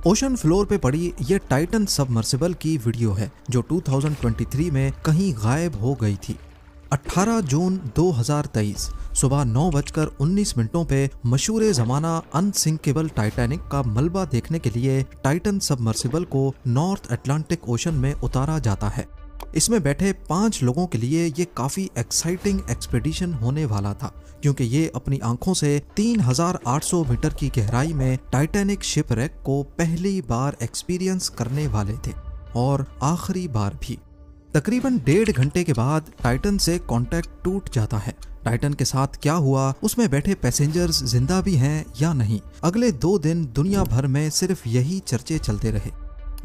Ocean floor पे पड़ी ये टाइटन सबमर्सिबल की वीडियो है जो 2023 में कहीं गायब हो गई थी। 18 जून 2023 सुबह 9:19 पे मशहूर जमाना अनसिंकेबल टाइटैनिक का मलबा देखने के लिए टाइटन सबमर्सिबल को नॉर्थ अटलांटिक ओशन में उतारा जाता है। इसमें बैठे 5 लोगों के लिए ये काफी एक्साइटिंग एक्सपेडिशन होने वाला था, क्योंकि ये अपनी आंखों से 3800 मीटर की गहराई में टाइटैनिक शिपरेक को पहली बार एक्सपीरियंस करने वाले थे और आखिरी बार भी। तकरीबन 1.5 घंटे के बाद टाइटन से कांटेक्ट टूट जाता है। टाइटन के साथ क्या हुआ, उसमें बैठे पैसेंजर्स जिंदा भी हैं या नहीं, अगले 2 दिन दुनिया भर में सिर्फ यही चर्चे चलते रहे।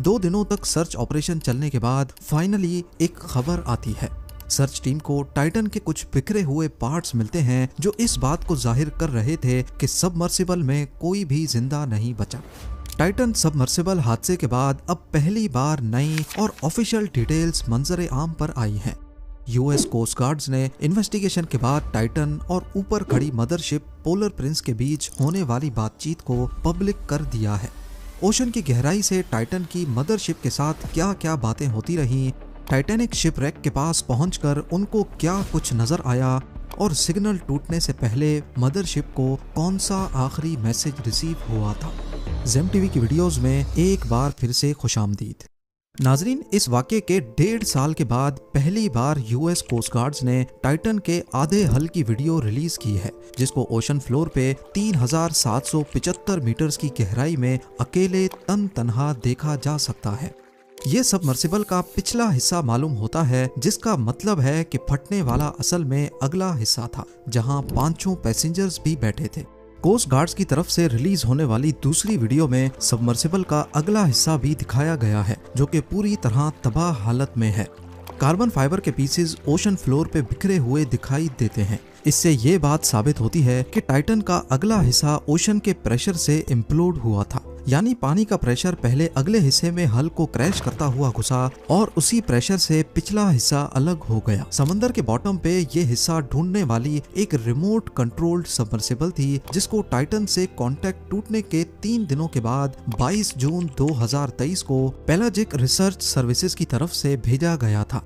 2 दिनों तक सर्च ऑपरेशन चलने के बाद फाइनली एक खबर आती है। सर्च टीम को टाइटन के कुछ बिखरे हुए पार्ट्स मिलते हैं जो इस बात को जाहिर कर रहे थे कि सबमर्सिबल में कोई भी जिंदा नहीं बचा। टाइटन सबमर्सिबल हादसे के बाद अब पहली बार नई और ऑफिशियल डिटेल्स मंजरे आम पर आई हैं। यूएस कोस्ट गार्ड्स ने इन्वेस्टिगेशन के बाद टाइटन और ऊपर खड़ी मदरशिप पोलर प्रिंस के बीच होने वाली बातचीत को पब्लिक कर दिया है। ओशन की गहराई से टाइटन की मदरशिप के साथ क्या क्या बातें होती रहीं, टाइटैनिक शिपरेक के पास पहुंचकर उनको क्या कुछ नजर आया और सिग्नल टूटने से पहले मदरशिप को कौन सा आखिरी मैसेज रिसीव हुआ था। जेम टीवी की वीडियोस में एक बार फिर से खुशामदीद। नाजरीन, इस वाक़े के 1.5 साल के बाद पहली बार यूएस कोस्ट गार्ड्स ने टाइटन के आधे हल की वीडियो रिलीज की है, जिसको ओशन फ्लोर पे 3775 मीटर्स की गहराई में अकेले तन्हा देखा जा सकता है। ये सबमर्सिबल का पिछला हिस्सा मालूम होता है, जिसका मतलब है कि फटने वाला असल में अगला हिस्सा था, जहां 5 पैसेंजर्स भी बैठे थे। कोस्ट गार्ड्स की तरफ से रिलीज होने वाली दूसरी वीडियो में सबमर्सिबल का अगला हिस्सा भी दिखाया गया है, जो कि पूरी तरह तबाह हालत में है। कार्बन फाइबर के पीसेस ओशन फ्लोर पे बिखरे हुए दिखाई देते हैं। इससे ये बात साबित होती है कि टाइटन का अगला हिस्सा ओशन के प्रेशर से इम्प्लोड हुआ था, यानी पानी का प्रेशर पहले अगले हिस्से में हल को क्रैश करता हुआ घुसा और उसी प्रेशर से पिछला हिस्सा अलग हो गया। समंदर के बॉटम पे ये हिस्सा ढूंढने वाली एक रिमोट कंट्रोल्ड सबमर्सिबल थी, जिसको टाइटन से कांटेक्ट टूटने के 3 दिनों के बाद 22 जून 2023 को पेलाजिक रिसर्च सर्विसेज की तरफ से भेजा गया था।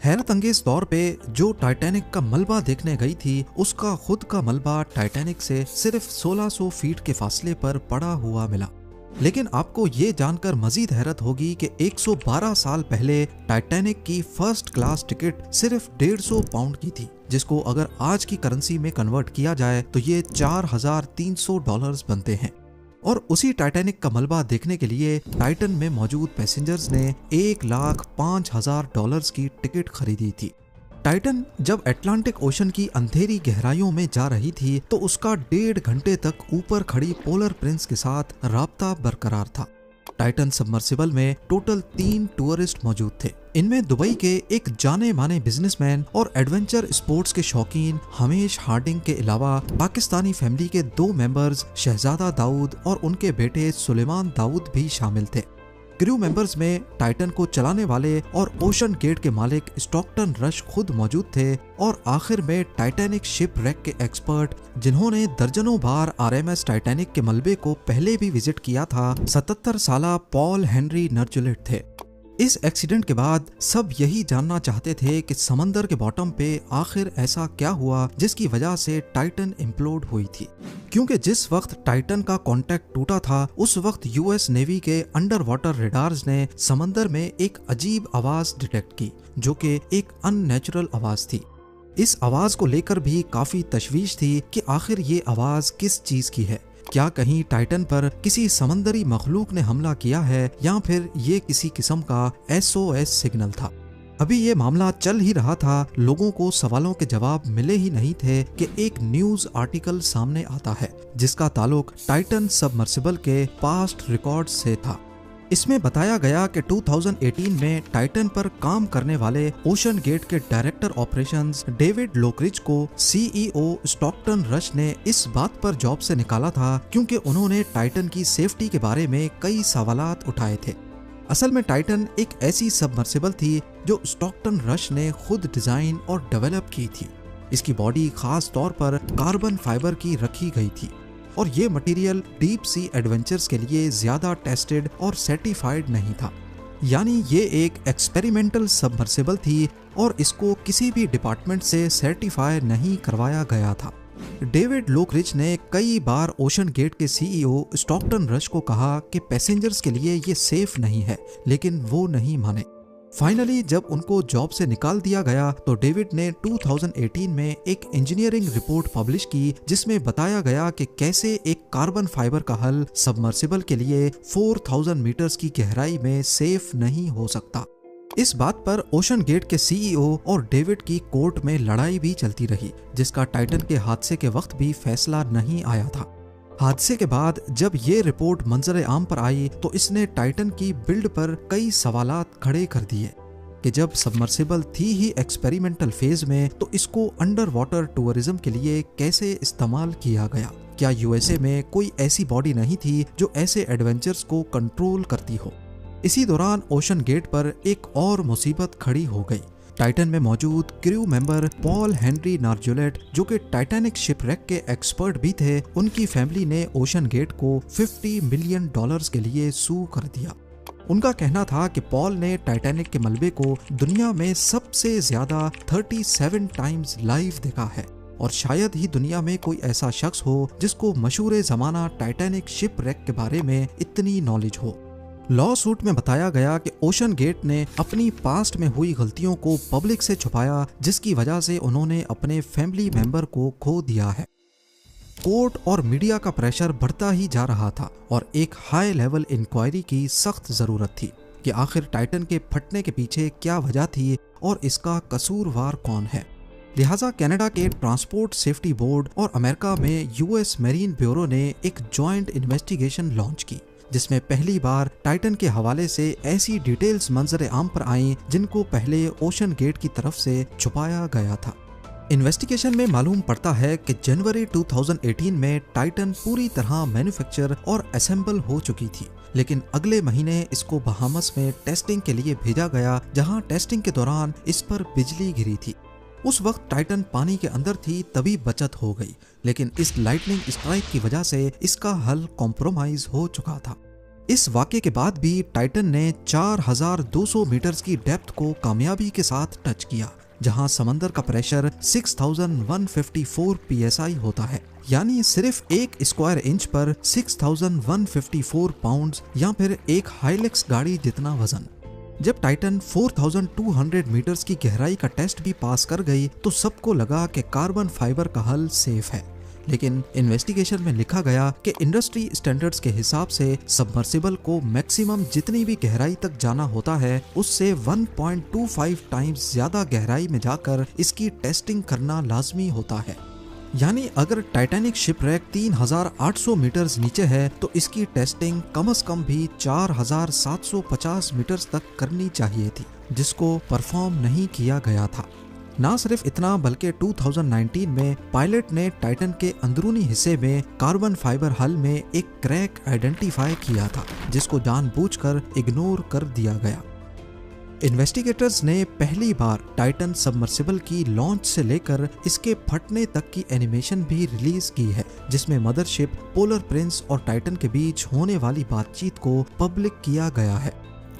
हैरत अंगेज तौर पे जो टाइटैनिक का मलबा देखने गई थी, उसका खुद का मलबा टाइटैनिक से सिर्फ 1600 फीट के फासले पर पड़ा हुआ मिला। लेकिन आपको ये जानकर मजीद हैरत होगी कि 112 साल पहले टाइटैनिक की फर्स्ट क्लास टिकट सिर्फ 150 पाउंड की थी, जिसको अगर आज की करेंसी में कन्वर्ट किया जाए तो ये $4300 बनते हैं। और उसी टाइटैनिक का मलबा देखने के लिए टाइटन में मौजूद पैसेंजर्स ने $1,05,000 की टिकट खरीदी थी। टाइटन जब अटलांटिक ओशन की अंधेरी गहराइयों में जा रही थी तो उसका 1.5 घंटे तक ऊपर खड़ी पोलर प्रिंस के साथ राब्ता बरकरार था। टाइटन सबमर्सिबल में टोटल 3 टूरिस्ट मौजूद थे। इनमें दुबई के एक जाने माने बिजनेसमैन और एडवेंचर स्पोर्ट्स के शौकीन हमेश हार्डिंग के अलावा पाकिस्तानी फैमिली के 2 मेंबर्स शहजादा दाऊद और उनके बेटे सुलेमान दाऊद भी शामिल थे। क्रू मेंबर्स में टाइटन को चलाने वाले और ओशन गेट के मालिक स्टॉकटन रश खुद मौजूद थे, और आखिर में टाइटैनिक शिप रेक के एक्सपर्ट, जिन्होंने दर्जनों बार आरएमएस टाइटैनिक के मलबे को पहले भी विजिट किया था, 77 साला पॉल हेनरी नर्जुलेट थे। इस एक्सीडेंट के बाद सब यही जानना चाहते थे कि समंदर के बॉटम पे आखिर ऐसा क्या हुआ जिसकी वजह से टाइटन इम्प्लोड हुई थी, क्योंकि जिस वक्त टाइटन का कांटेक्ट टूटा था उस वक्त यूएस नेवी के अंडर वाटर रेडार्स ने समंदर में एक अजीब आवाज डिटेक्ट की, जो कि एक अननेचुरल आवाज थी। इस आवाज को लेकर भी काफी तशवीश थी कि आखिर ये आवाज किस चीज की है। क्या कहीं टाइटन पर किसी समंदरी मखलूक ने हमला किया है या फिर ये किसी किस्म का SOS सिग्नल था। अभी ये मामला चल ही रहा था, लोगों को सवालों के जवाब मिले ही नहीं थे कि एक न्यूज आर्टिकल सामने आता है जिसका ताल्लुक टाइटन सबमर्सिबल के पास्ट रिकॉर्ड्स से था। इसमें बताया गया कि 2018 में टाइटन पर काम करने वाले ओशन गेट के डायरेक्टर ऑपरेशंस डेविड लोकरिज को CEO स्टॉकटन रश ने इस बात पर जॉब से निकाला था क्योंकि उन्होंने टाइटन की सेफ्टी के बारे में कई सवालात उठाए थे। असल में टाइटन एक ऐसी सबमर्सिबल थी जो स्टॉकटन रश ने खुद डिजाइन और डेवलप की थी। इसकी बॉडी खास तौर पर कार्बन फाइबर की रखी गई थी। और ये मटेरियल डीप सी एडवेंचर्स के लिए ज्यादा टेस्टेड और सर्टिफाइड नहीं था। यानी ये एक एक्सपेरिमेंटल सबमर्सिबल थी और इसको किसी भी डिपार्टमेंट से सर्टिफाई नहीं करवाया गया था। डेविड लोकरिच ने कई बार ओशन गेट के सीईओ स्टॉकटन रश को कहा कि पैसेंजर्स के लिए ये सेफ नहीं है, लेकिन वो नहीं माने। फाइनली जब उनको जॉब से निकाल दिया गया तो डेविड ने 2018 में एक इंजीनियरिंग रिपोर्ट पब्लिश की जिसमें बताया गया कि कैसे एक कार्बन फाइबर का हल सबमर्सिबल के लिए 4000 मीटर्स की गहराई में सेफ नहीं हो सकता। इस बात पर ओशन गेट के सीईओ और डेविड की कोर्ट में लड़ाई भी चलती रही, जिसका टाइटन के हादसे के वक्त भी फैसला नहीं आया था। हादसे के बाद जब ये रिपोर्ट मंजर आम पर आई तो इसने टाइटन की बिल्ड पर कई सवालात खड़े कर दिए कि जब सबमर्सिबल थी ही एक्सपेरिमेंटल फेज में तो इसको अंडर वाटर टूरिज्म के लिए कैसे इस्तेमाल किया गया। क्या यूएसए में कोई ऐसी बॉडी नहीं थी जो ऐसे एडवेंचर्स को कंट्रोल करती हो। इसी दौरान ओशन गेट पर एक और मुसीबत खड़ी हो गई। टाइटन में मौजूद क्रू मेंबर पॉल हेनरी नार्जुलेट, जो कि टाइटैनिक शिपरेक के एक्सपर्ट भी थे, उनकी फैमिली ने ओशन गेट को $50 मिलियन के लिए सू कर दिया। उनका कहना था कि पॉल ने टाइटैनिक के मलबे को दुनिया में सबसे ज्यादा 37 टाइम्स लाइव देखा है और शायद ही दुनिया में कोई ऐसा शख्स हो जिसको मशहूर जमाना टाइटैनिक शिपरेक के बारे में इतनी नॉलेज हो। लॉ सूट में बताया गया कि ओशन गेट ने अपनी पास्ट में हुई गलतियों को पब्लिक से छुपाया, जिसकी वजह से उन्होंने अपने फैमिली मेंबर को खो दिया है। कोर्ट और मीडिया का प्रेशर बढ़ता ही जा रहा था और एक हाई लेवल इंक्वायरी की सख्त जरूरत थी कि आखिर टाइटन के फटने के पीछे क्या वजह थी और इसका कसूरवार कौन है। लिहाजा कनाडा के ट्रांसपोर्ट सेफ्टी बोर्ड और अमेरिका में यूएस मैरीन ब्यूरो ने एक जॉइंट इन्वेस्टिगेशन लॉन्च की, जिसमें पहली बार टाइटन के हवाले से ऐसी डिटेल्स मंजर आम पर आईं जिनको पहले ओशन गेट की तरफ से छुपाया गया था। इन्वेस्टिगेशन में मालूम पड़ता है कि जनवरी 2018 में टाइटन पूरी तरह मैन्युफैक्चर और असेंबल हो चुकी थी, लेकिन अगले महीने इसको बहामस में टेस्टिंग के लिए भेजा गया, जहां टेस्टिंग के दौरान इस पर बिजली गिरी थी। उस वक्त टाइटन पानी के अंदर थी, तभी बचत हो गई, लेकिन इस लाइटनिंग स्ट्राइक की वजह से इसका हल कॉम्प्रोमाइज हो चुका था। इस वाक़े के बाद भी टाइटन ने 4200 मीटर्स की डेप्थ को कामयाबी के साथ टच किया, जहां समंदर का प्रेशर 6154 psi होता है, यानी सिर्फ 1 स्क्वायर इंच पर 6154 पाउंड्स या फिर एक हाइलेक्स गाड़ी जितना वजन। जब टाइटन 4200 मीटर्स की गहराई का टेस्ट भी पास कर गई तो सबको लगा कि कार्बन फाइबर का हल सेफ है, लेकिन इन्वेस्टिगेशन में लिखा गया कि इंडस्ट्री स्टैंडर्ड्स के हिसाब से सबमर्सिबल को मैक्सिमम जितनी भी गहराई तक जाना होता है उससे 1.25 टाइम्स ज्यादा गहराई में जाकर इसकी टेस्टिंग करना लाजमी होता है। यानी अगर टाइटैनिक शिपरेक 3800 मीटर्स नीचे है तो इसकी टेस्टिंग कम से कम भी 4750 मीटर्स तक करनी चाहिए थी, जिसको परफॉर्म नहीं किया गया था। ना सिर्फ इतना बल्कि 2019 में पायलट ने टाइटन के अंदरूनी हिस्से में कार्बन फाइबर हल में एक क्रैक आइडेंटिफाई किया था, जिसको जानबूझकर इग्नोर कर दिया गया। इन्वेस्टिगेटर्स ने पहली बार टाइटन सबमर्सिबल की लॉन्च से लेकर इसके फटने तक की एनिमेशन भी रिलीज की है, जिसमें मदरशिप, पोलर प्रिंस और टाइटन के बीच होने वाली बातचीत को पब्लिक किया गया है।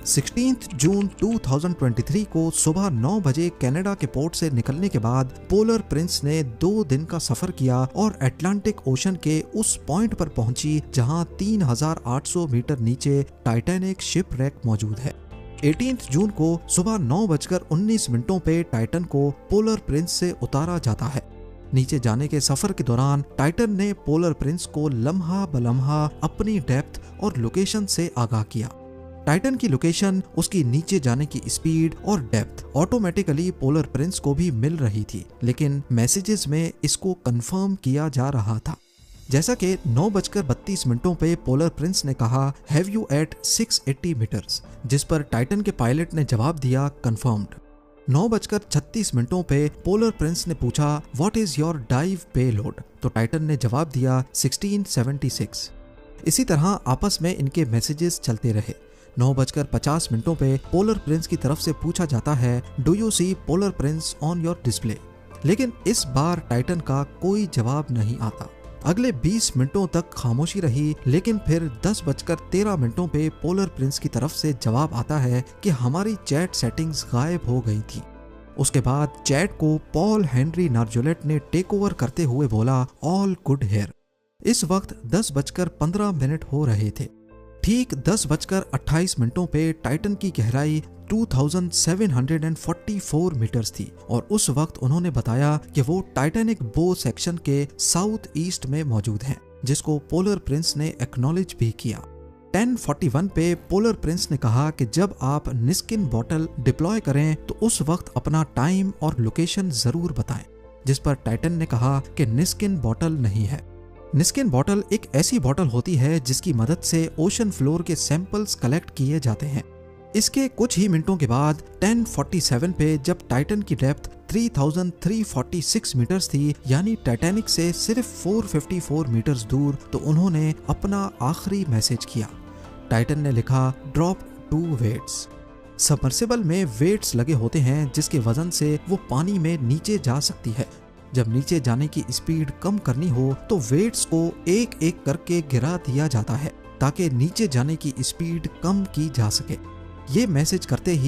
16 जून 2023 को सुबह 9 बजे कनाडा के पोर्ट से निकलने के बाद पोलर प्रिंस ने 2 दिन का सफर किया और अटलांटिक ओशन के उस पॉइंट पर पहुंची जहां 3800 मीटर नीचे टाइटैनिक शिपरेक मौजूद है। 18 जून को सुबह 9:19 पे टाइटन को पोलर प्रिंस से उतारा जाता है। नीचे जाने के सफर के दौरान टाइटन ने पोलर प्रिंस को लम्हा बलम्हा अपनी डेप्थ और लोकेशन से आगाह किया। टाइटन की लोकेशन, उसकी नीचे जाने की स्पीड और डेप्थ ऑटोमेटिकली पोलर प्रिंस को भी मिल रही थी, लेकिन मैसेजेस में इसको कंफर्म किया जा रहा था। जैसा कि 9:32 पे पोलर प्रिंस ने कहा, हैव यू एट 680 मीटर्स, जिस पर टाइटन के पायलट ने जवाब दिया, कंफर्म्ड। 9:36 पे पोलर प्रिंस ने पूछा, what is your dive payload, तो टाइटन ने जवाब दिया 1676। इसी तरह आपस में इनके मैसेजेस चलते रहे। 9:50 पे पोलर प्रिंस की तरफ से पूछा जाता है, do you see polar prince on your display, लेकिन इस बार टाइटन का कोई जवाब नहीं आता। अगले 20 मिनटों तक खामोशी रही, लेकिन फिर 10:13 पे पोलर प्रिंस की तरफ से जवाब आता है कि हमारी चैट सेटिंग्स गायब हो गई थी। उसके बाद चैट को पॉल हेनरी नार्जोलेट ने टेक ओवर करते हुए बोला, ऑल गुड हेयर। इस वक्त 10:15 हो रहे थे। ठीक 10:28 पे टाइटन की गहराई 2744 मीटर्स थी और उस वक्त उन्होंने बताया कि वो टाइटैनिक बो सेक्शन के साउथ ईस्ट में मौजूद हैं, जिसको पोलर प्रिंस ने एक्नॉलेज भी किया। 10:41 पे पोलर प्रिंस ने कहा कि जब आप निस्किन बॉटल डिप्लॉय करें तो उस वक्त अपना टाइम और लोकेशन जरूर बताएं, जिस पर टाइटन ने कहा कि निस्किन बॉटल नहीं है। निस्किन बॉटल एक ऐसी बॉटल होती है जिसकी मदद से ओशन फ्लोर के सैंपल्स कलेक्ट किए जाते हैं। इसके कुछ ही मिनटों के बाद 10:47 पे जब टाइटन की डेप्थ 3346 मीटर्स थी, यानी टाइटैनिक से सिर्फ 454 मीटर्स दूर, तो उन्होंने अपना आखिरी मैसेज किया। टाइटन ने लिखा, ड्रॉप 2 वेट्स। सबमर्सिबल में वेट्स लगे होते हैं जिसके वजन से वो पानी में नीचे जा सकती है। जब नीचे जाने की स्पीड कम करनी हो तो वेट्स को एक एक करके गिरा दिया जाता है ताकि नीचे जाने की स्पीड कम की जा सके। ये मैसेज करते ही